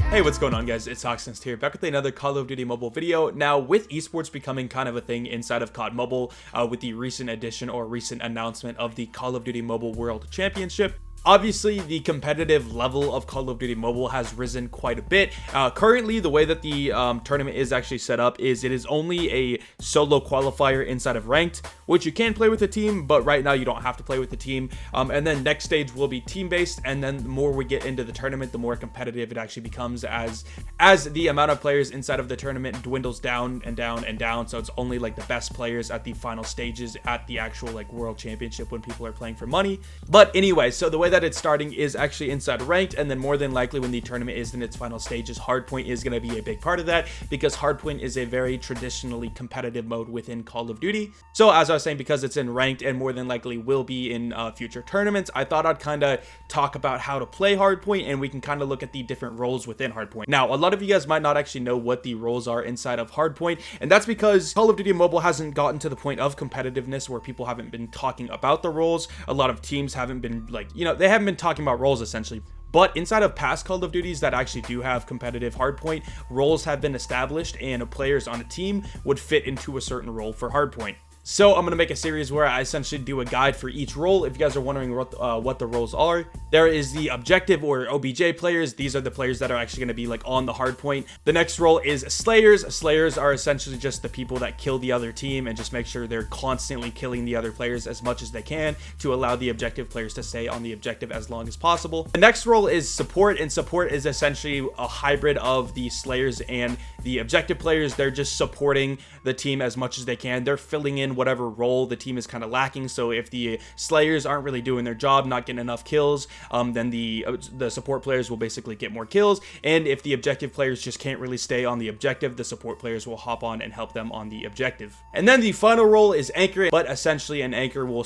Hey, what's going on, guys? It's HawksNest here, back with another Call of Duty Mobile video. Now, with esports becoming kind of a thing inside of COD Mobile, with the recent addition or recent announcement of the Call of Duty Mobile World Championship, obviously, the competitive level of Call of Duty Mobile has risen quite a bit. Currently, the way that the tournament is actually set up is it is only a solo qualifier inside of ranked, which you can play with a team, but right now you don't have to play with the team. And then next stage will be team-based, and then the more we get into the tournament, the more competitive it actually becomes as the amount of players inside of the tournament dwindles down and down and down. So it's only like the best players at the final stages at the actual like World Championship when people are playing for money. But anyway, so the way that it's starting is actually inside ranked, and then more than likely when the tournament is in its final stages, Hardpoint is going to be a big part of that, because Hardpoint is a very traditionally competitive mode within Call of Duty. So as I was saying, because it's in ranked and more than likely will be in future tournaments, I thought I'd kind of talk about how to play Hardpoint, and we can kind of look at the different roles within Hardpoint. Now, a lot of you guys might not actually know what the roles are inside of Hardpoint, and that's because Call of Duty Mobile hasn't gotten to the point of competitiveness where people haven't been talking about the roles. A lot of teams haven't been like, they haven't been talking about roles essentially. But inside of past Call of Duties that actually do have competitive Hardpoint, roles have been established, and players on a team would fit into a certain role for Hardpoint. So I'm going to make a series where I essentially do a guide for each role. If you guys are wondering what the roles are, there is the objective or OBJ players. These are the players that are actually going to be like on the Hardpoint. The next role is Slayers. Slayers are essentially just the people that kill the other team and just make sure they're constantly killing the other players as much as they can to allow the objective players to stay on the objective as long as possible. The next role is Support, and Support is essentially a hybrid of the Slayers and the objective players. They're just supporting the team as much as they can. They're filling in whatever role the team is kind of lacking. So if the Slayers aren't really doing their job, not getting enough kills, then the support players will basically get more kills. And if the objective players just can't really stay on the objective, the support players will hop on and help them on the objective. And then the final role is Anchor, but essentially an Anchor will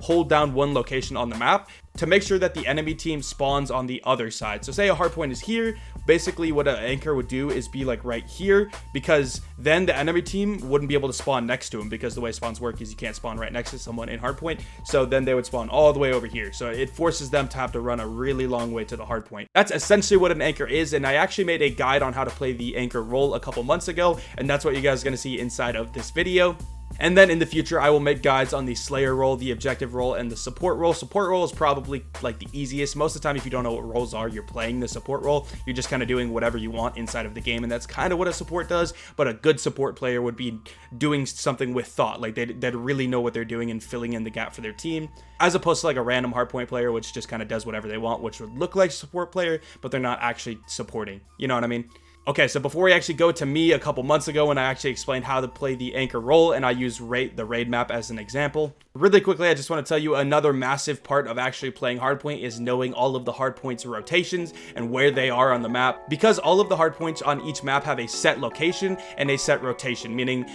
hold down one location on the map to make sure that the enemy team spawns on the other side. So say a Hardpoint is here, basically what an Anchor would do is be like right here, because then the enemy team wouldn't be able to spawn next to him, because the way spawns work is you can't spawn right next to someone in Hardpoint. So then they would spawn all the way over here. So it forces them to have to run a really long way to the Hardpoint. That's essentially what an Anchor is, and I actually made a guide on how to play the Anchor role a couple months ago, and that's what you guys are going to see inside of this video. And then in the future, I will make guides on the Slayer role, the objective role, and the support role. Support role is probably like the easiest. Most of the time, if you don't know what roles are, you're playing the support role. You're just kind of doing whatever you want inside of the game, and that's kind of what a support does. But a good support player would be doing something with thought. Like they'd really know what they're doing and filling in the gap for their team, as opposed to like a random Hardpoint player, which just kind of does whatever they want, which would look like a support player, but they're not actually supporting. You know what I mean? Okay, so before we actually go to me a couple months ago when I actually explained how to play the Anchor role, and I used the raid map as an example, really quickly, I just want to tell you another massive part of actually playing Hardpoint is knowing all of the Hardpoint's rotations and where they are on the map, because all of the Hardpoints on each map have a set location and a set rotation, meaning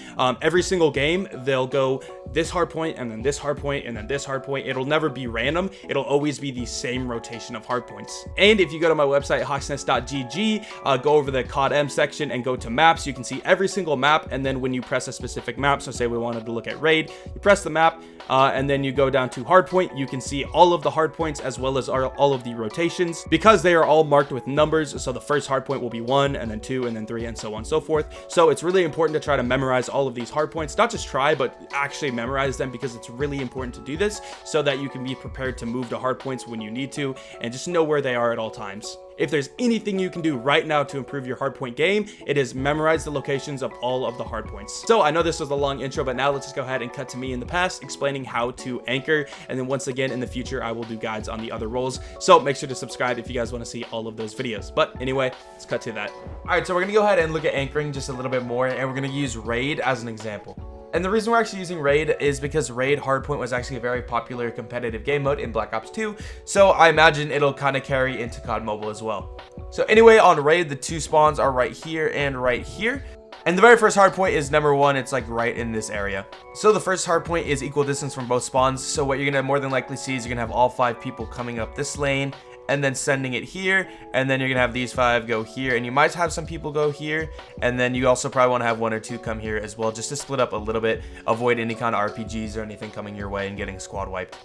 every single game, they'll go this Hardpoint and then this Hardpoint and then this Hardpoint. It'll never be random. It'll always be the same rotation of Hardpoints. And if you go to my website, HawksNest.gg, go over the CODM section and go to maps, you can see every single map. And then when you press a specific map, so say we wanted to look at raid, you press the map, and then you go down to Hardpoint, you can see all of the Hardpoints as well as all of the rotations, because they are all marked with numbers. So the first Hardpoint will be 1, and then 2, and then 3, and so on and so forth. So it's really important to try to memorize all of these Hardpoints, not just try, but actually memorize them, because it's really important to do this so that you can be prepared to move to Hardpoints when you need to, and just know where they are at all times. If there's anything you can do right now to improve your Hardpoint game, it is memorize the locations of all of the Hardpoints. So I know this was a long intro, but now let's just go ahead and cut to me in the past explaining how to Anchor. And then once again, in the future, I will do guides on the other roles. So make sure to subscribe if you guys want to see all of those videos. But anyway, let's cut to that. All right, so we're going to go ahead and look at anchoring just a little bit more, and we're going to use raid as an example. And the reason we're actually using raid is because raid Hardpoint was actually a very popular competitive game mode in Black Ops 2, so I imagine it'll kind of carry into COD Mobile as well. So anyway, on raid, the two spawns are right here and right here. And the very first hardpoint is number 1. It's like right in this area. So the first hardpoint is equal distance from both spawns. So what you're gonna more than likely see is you're gonna have all 5 people coming up this lane and then sending it here, and then you're gonna have these 5 go here, and you might have some people go here, and then you also probably want to have 1 or 2 come here as well, just to split up a little bit, avoid any kind of RPGs or anything coming your way and getting squad wiped.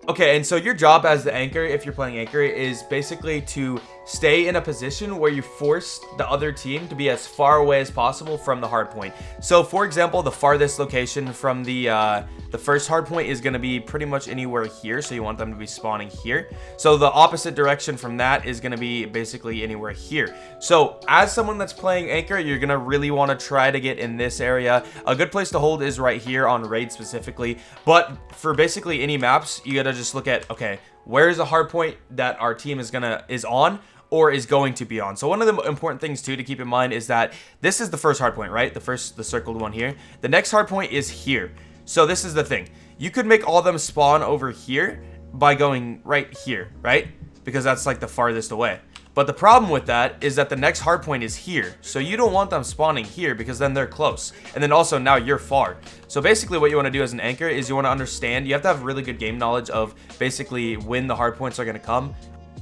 Okay, and so your job as the anchor, if you're playing anchor, is basically to stay in a position where you force the other team to be as far away as possible from the hard point. So for example, the farthest location from the first hard point is going to be pretty much anywhere here, so you want them to be spawning here. So the opposite direction from that is going to be basically anywhere here. So as someone that's playing Anchor, you're going to really want to try to get in this area. A good place to hold is right here on raid specifically, but for basically any maps, you got to just look at, okay, where is a hard point that our team is on or is going to be on. So one of the important things too to keep in mind is that this is the first hard point, right? The circled one here. The next hard point is here. So this is the thing. You could make all of them spawn over here by going right here, right? Because that's like the farthest away. But the problem with that is that the next hard point is here. So you don't want them spawning here because then they're close. And then also now you're far. So basically what you want to do as an anchor is you want to understand, you have to have really good game knowledge of basically when the hard points are going to come,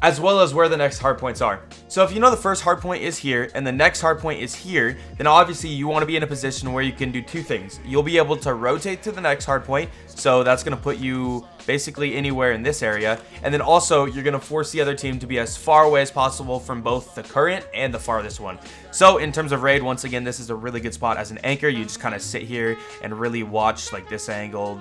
as well as where the next hard points are. So if you know the first hard point is here and the next hard point is here, then obviously you want to be in a position where you can do two things. You'll be able to rotate to the next hard point, so that's going to put you basically anywhere in this area, and then also you're going to force the other team to be as far away as possible from both the current and the farthest one. So in terms of raid, once again, this is a really good spot as an anchor. You just kind of sit here and really watch like this angle,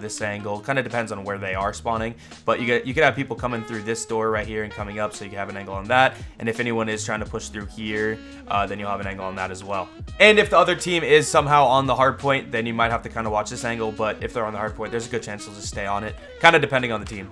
kind of depends on where they are spawning, but you could have people coming through this door right here and coming up, so you can have an angle on that. And if anyone is trying to push through here, then you'll have an angle on that as well. And if the other team is somehow on the hard point, then you might have to kind of watch this angle, but if they're on the hard point, there's a good chance they'll just stay on it, kind of depending on the team.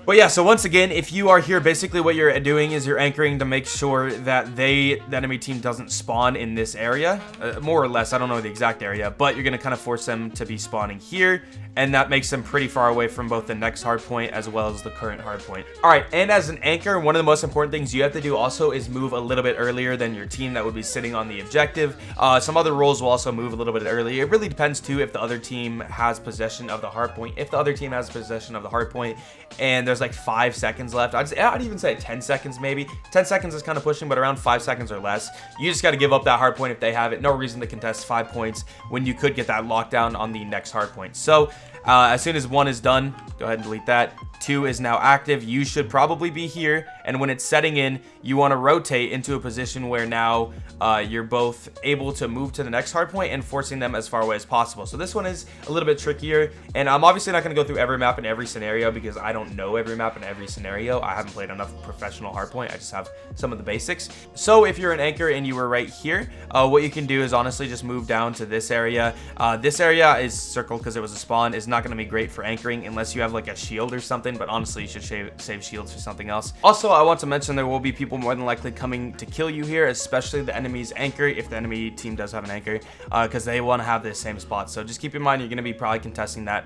But yeah, so once again, if you are here, basically what you're doing is you're anchoring to make sure that the enemy team doesn't spawn in this area, more or less. I don't know the exact area, but you're going to kind of force them to be spawning here, and that makes them pretty far away from both the next hard point as well as the current hard point. All right, and as an anchor, one of the most important things you have to do also is move a little bit earlier than your team that would be sitting on the objective. Some other roles will also move a little bit earlier. It really depends too if the other team has possession of the hard point. If the other team has possession of the hard point and there's like 5 seconds left, I'd even say 10 seconds maybe. 10 seconds is kind of pushing, but around 5 seconds or less, you just got to give up that hard point if they have it. No reason to contest 5 points when you could get that lockdown on the next hard point. So as soon as 1 is done, go ahead and delete that. 2 is now active. You should probably be here, and when it's setting in, you want to rotate into a position where now you're both able to move to the next hard point and forcing them as far away as possible. So this one is a little bit trickier, and I'm obviously not going to go through every map in every scenario because I don't know every map in every scenario. I haven't played enough professional hardpoint. I just have some of the basics. So if you're an anchor and you were right here, what you can do is honestly just move down to this area. This area is circled because it was a spawn. Is not going to be great for anchoring unless you have like a shield or something, but honestly you should save shields for something else. Also, I want to mention there will be people more than likely coming to kill you here, especially the enemy's anchor, if the enemy team does have an anchor, because they want to have the same spot. So just keep in mind you're going to be probably contesting that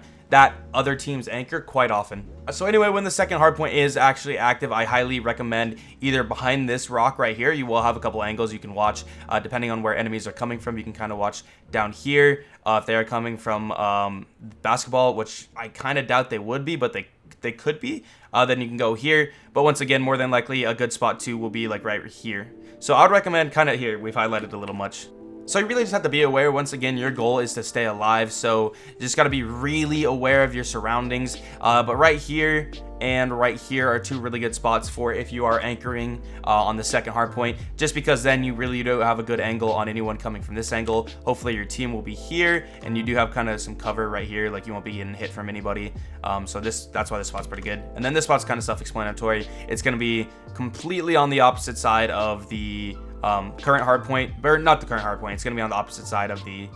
other team's anchor quite often. So anyway, when the second hardpoint is actually active, I highly recommend either behind this rock right here. You will have a couple angles you can watch depending on where enemies are coming from. You can kind of watch down here if they are coming from basketball, which I kind of doubt they would be, but they could be. Then you can go here, but once again, more than likely a good spot too will be like right here. So I would recommend kind of here. We've highlighted a little much. So you really just have to be aware. Once again, your goal is to stay alive, so you just got to be really aware of your surroundings. But right here and right here are two really good spots for if you are anchoring on the second hard point, just because then you really do have a good angle on anyone coming from this angle. Hopefully your team will be here, and you do have kind of some cover right here, like you won't be getting hit from anybody. So that's why this spot's pretty good. And then this spot's kind of self-explanatory. It's going to be completely on the opposite side of the current hard point, or not the current hard point. It's going to be on the opposite side of the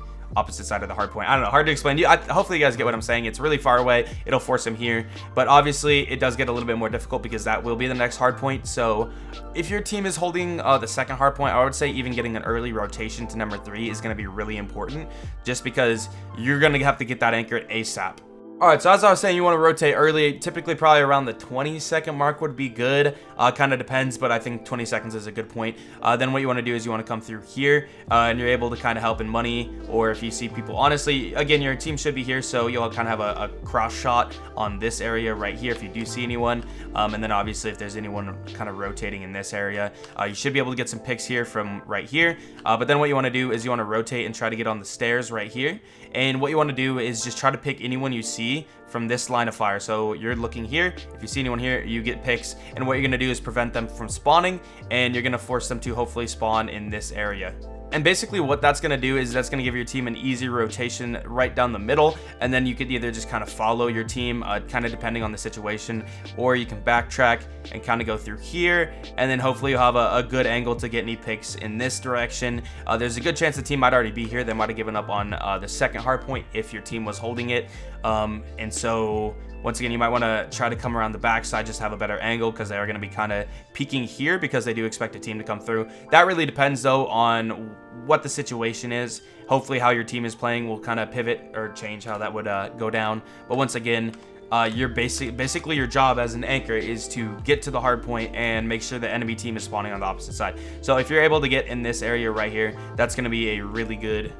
hard point. I don't know, hard to explain. Hopefully you guys get what I'm saying. It's really far away. It'll force him here, but obviously it does get a little bit more difficult because that will be the next hard point. So if your team is holding the second hard point, I would say even getting an early rotation to number 3 is going to be really important, just because you're going to have to get that anchor ASAP. Alright, so as I was saying, you want to rotate early. Typically probably around the 20-second mark would be good. Kind of depends, but I think 20 seconds is a good point. Then what you want to do is you want to come through here, and you're able to kind of help in money, or if you see people. Honestly, again, your team should be here, so you'll kind of have a cross shot on this area right here if you do see anyone. And then obviously if there's anyone kind of rotating in this area, you should be able to get some picks here from right here. But then what you want to do is you want to rotate and try to get on the stairs right here. And what you want to do is just try to pick anyone you see from this line of fire. So you're looking here. If you see anyone here, you get picks. And what you're going to do is prevent them from spawning, and you're going to force them to hopefully spawn in this area. And basically what that's going to do is that's going to give your team an easy rotation right down the middle, and then you could either just kind of follow your team, kind of depending on the situation, or you can backtrack and kind of go through here, and then hopefully you'll have a good angle to get any picks in this direction. There's a good chance the team might already be here. They might have given up on the second hard point if your team was holding it, and so once again, you might want to try to come around the backside, just have a better angle, because they are going to be kind of peeking here because they do expect a team to come through. That really depends, though, on what the situation is. Hopefully how your team is playing will kind of pivot or change how that would go down. But once again, basically your job as an anchor is to get to the hard point and make sure the enemy team is spawning on the opposite side. So if you're able to get in this area right here, that's going to be a really good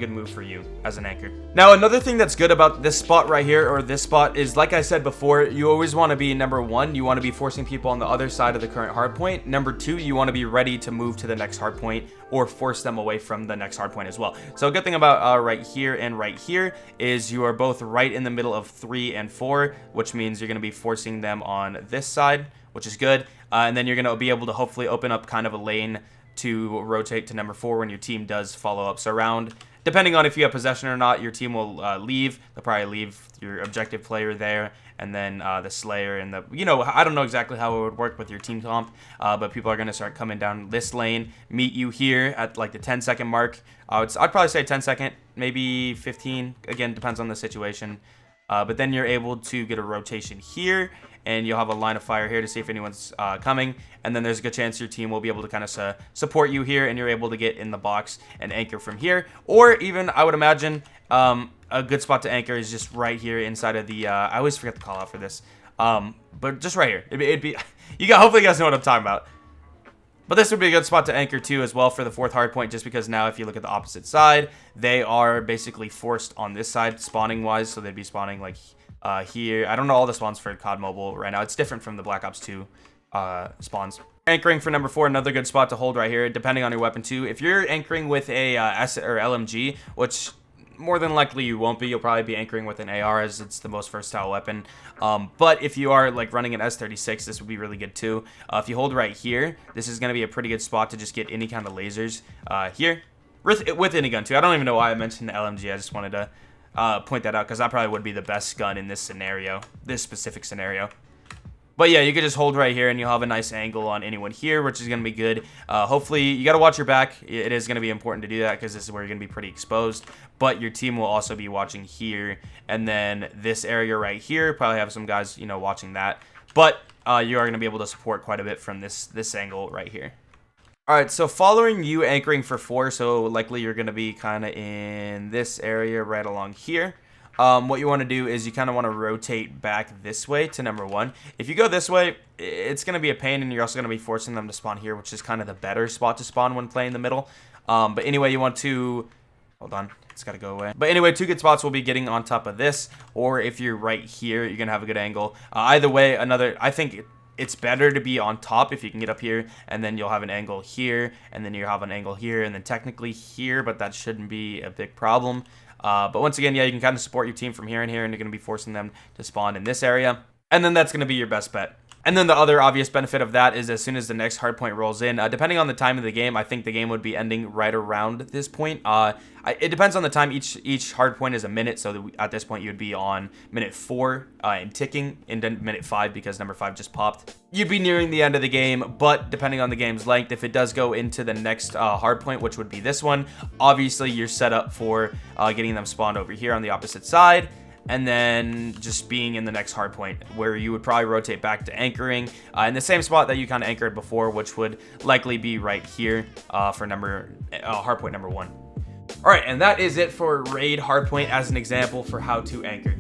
move for you as an anchor. Now, another thing that's good about this spot right here, or this spot, is like I said before, you always want to be, number one, you want to be forcing people on the other side of the current hard point. Number two, you want to be ready to move to the next hard point or force them away from the next hard point as well. So a good thing about right here and right here is you are both right in the middle of 3 and 4, which means you're going to be forcing them on this side, which is good. And then you're going to be able to hopefully open up kind of a lane to rotate to number 4 when your team does follow up. So around, depending on if you have possession or not, your team will leave. They'll probably leave your objective player there, and then the Slayer and the, I don't know exactly how it would work with your team comp, but people are going to start coming down this lane, meet you here at like the 10-second mark. I'd probably say 10 second, maybe 15. Again, depends on the situation. But then you're able to get a rotation here, and you'll have a line of fire here to see if anyone's coming. And then there's a good chance your team will be able to kind of support you here, and you're able to get in the box and anchor from here. Or even, I would imagine, a good spot to anchor is just right here inside of the, I always forget the call out for this, but just right here. It'd be, hopefully you guys know what I'm talking about. But this would be a good spot to anchor too as well for the 4th hard point, just because now if you look at the opposite side, they are basically forced on this side spawning wise, so they'd be spawning like here. I don't know all the spawns for COD Mobile right now. It's different from the Black Ops 2 spawns. Anchoring for number 4, another good spot to hold right here, depending on your weapon too. If you're anchoring with a S or LMG, which more than likely you won't be, you'll probably be anchoring with an AR as it's the most versatile weapon. But if you are like running an S36, this would be really good too. If you hold right here, this is going to be a pretty good spot to just get any kind of lasers here with any gun too. I don't even know why I mentioned the LMG. I just wanted to point that out because that probably would be the best gun in this scenario, this specific scenario. But yeah, you could just hold right here and you'll have a nice angle on anyone here, which is going to be good. Hopefully, you got to watch your back. It is going to be important to do that because this is where you're going to be pretty exposed. But your team will also be watching here. And then this area right here, probably have some guys, watching that. But you are going to be able to support quite a bit from this angle right here. All right, so following you anchoring for 4, so likely you're going to be kind of in this area right along here. What you want to do is you kind of want to rotate back this way to number 1. If you go this way, it's going to be a pain, and you're also going to be forcing them to spawn here, which is kind of the better spot to spawn when playing the middle. But anyway, you want to... Hold on, it's got to go away. But anyway, 2 good spots will be getting on top of this, or if you're right here, you're going to have a good angle. Either way, I think it's better to be on top if you can get up here, and then you'll have an angle here, and then you'll have an angle here, and then technically here, but that shouldn't be a big problem. But once again, yeah, you can kind of support your team from here and here, and you're going to be forcing them to spawn in this area. And then that's going to be your best bet. And then the other obvious benefit of that is as soon as the next hardpoint rolls in, depending on the time of the game, I think the game would be ending right around this point. It depends on the time. Each hardpoint is a minute, so at this point you'd be on minute 4 and ticking, and then minute 5 because number 5 just popped. You'd be nearing the end of the game, but depending on the game's length, if it does go into the next hardpoint, which would be this one, obviously you're set up for getting them spawned over here on the opposite side, and then just being in the next hard point where you would probably rotate back to anchoring in the same spot that you kind of anchored before, which would likely be right here for hard point number 1. All right, and that is it for raid hardpoint as an example for how to anchor.